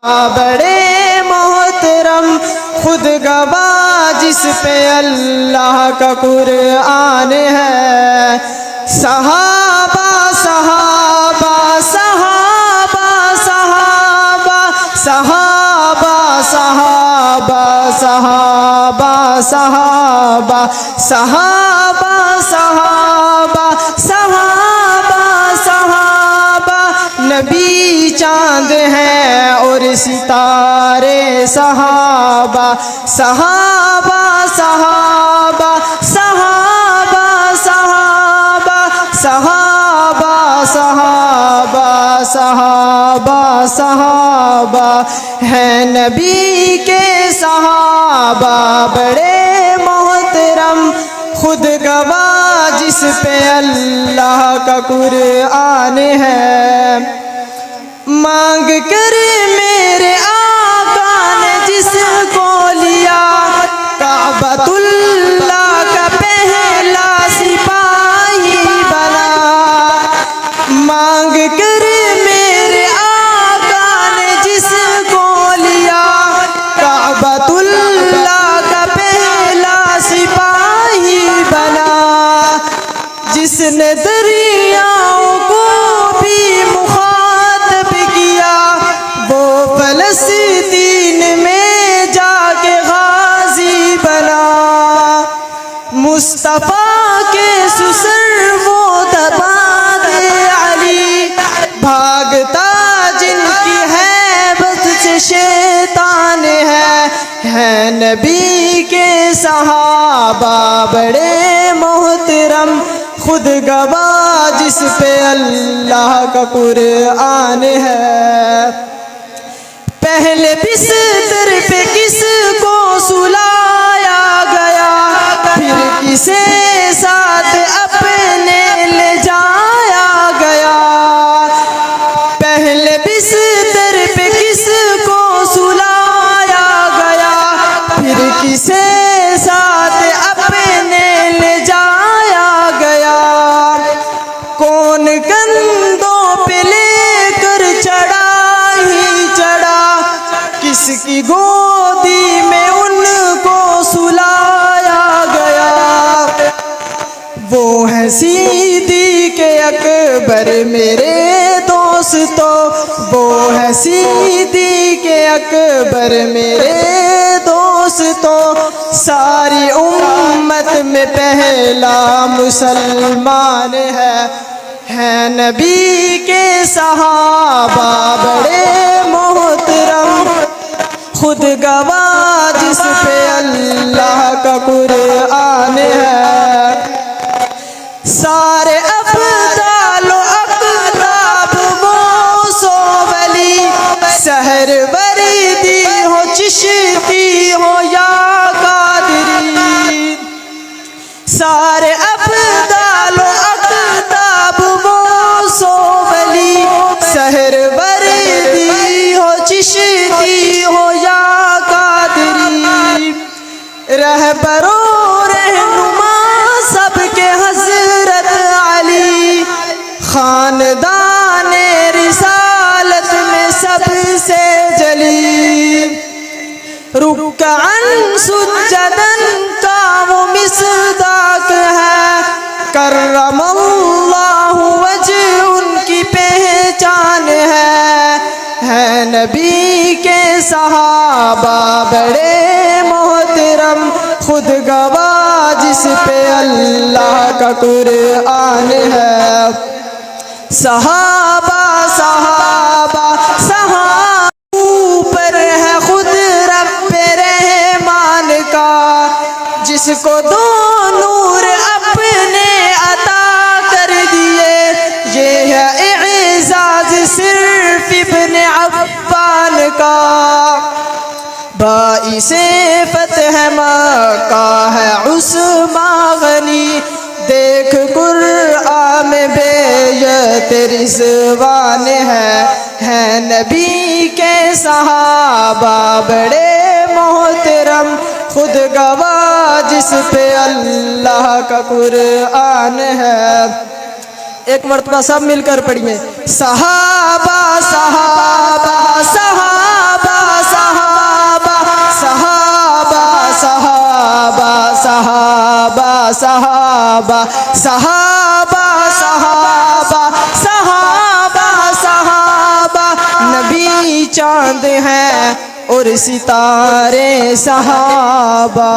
बड़े मोहतरम खुद गवाह जिस पे अल्लाह का कुरान है। सहाबा सहाबा सहाबा सहाबा सहाबा सहाबा सहाबा सहाबा सहाबा सहाबा सहाबा सहाबा नबी चांद हैं और सितारे सहाबा सहाबा सहाबा सहाबा सहाबा सहाबा सहाबा सहाबा सहाबा है नबी के सहाबा बड़े मोहतरम खुद गवाह जिस पे अल्लाह का कुरान है। मांग कर मेरे आका ने जिसको लिया काबतुल्लाह का पहला सिपाही बना। मांग कर मेरे आका ने जिसको लिया काबतुल्लाह का पहला सिपाही बना। जिसने दरियाओं को भी मुखातब किया वो फलस्तीन में जाके गाजी बना। मुस्तफ़ा के सुसर वो दबा दे अली भागता जिनकी हैबत से शैतान है नबी के सहाबा बड़े मोहतरम खुद गवाह जिस पे अल्लाह का कुरान है। पहले बिस्तर पे किसको सुलाया गया फिर किसे साथ अपने ले जाया गया। पहले बिस्तर पे किसको सुलाया गया फिर किसे साथ अपने ले जाया गया। कौन कंधों पे लेकर चढ़ा ही चढ़ा किसकी गोदी में उनको सुलाया गया। वो है सिद्दीक़ अकबर मेरे दोस्तों वो है सिद्दीक़ अकबर मेरे दोस्तों। सारी उम्मत में पहला मुसलमान है नबी के सहाबा बड़े मोहतरम खुद गवाह जिस पे अल्लाह का कुरान है। सारे अफ़ज़ाल अक़ताब वो सो वली सहर वरीदी हो चिश्ती हो या कादरी। सारे अफ़ज़ाल अक़ताब वो सो वली सहर वरीदी हो चिश्ती हो या कादरी। रहबरो रहनुमा सबके हज़रत अली खानदान रिसालत में सबसे जली। रुकअन सुज्जदन का वो मिस्दाक है कररमल्लाहु वजह उनकी पहचान है नबी के सहाबा बड़े मोहतरम खुद गवाह जिस पे अल्लाह का कुरान है। सहाबा सहाबा सहाबा ऊपर है खुद रब्बे रहमान का जिसको दो नूर अपने अता कर दिए। ये है एजाज सिर्फ इब्ने अफ़्फ़ान का बाइसे फ़तह मक्का है उस्मान गनी। देख कुरान में बेयत रिज़वान है नबी के सहाबा बड़े मोहतरम खुद गवाह जिस पे अल्लाह का कुरान है। एक मर्तबा सब मिलकर पढ़िए। सहाबा सहाबा सहाबा सहाबा सहाबा सहाबा सहाबा सहाबा सहाबा नबी चांद हैं और सितारे सहाबा।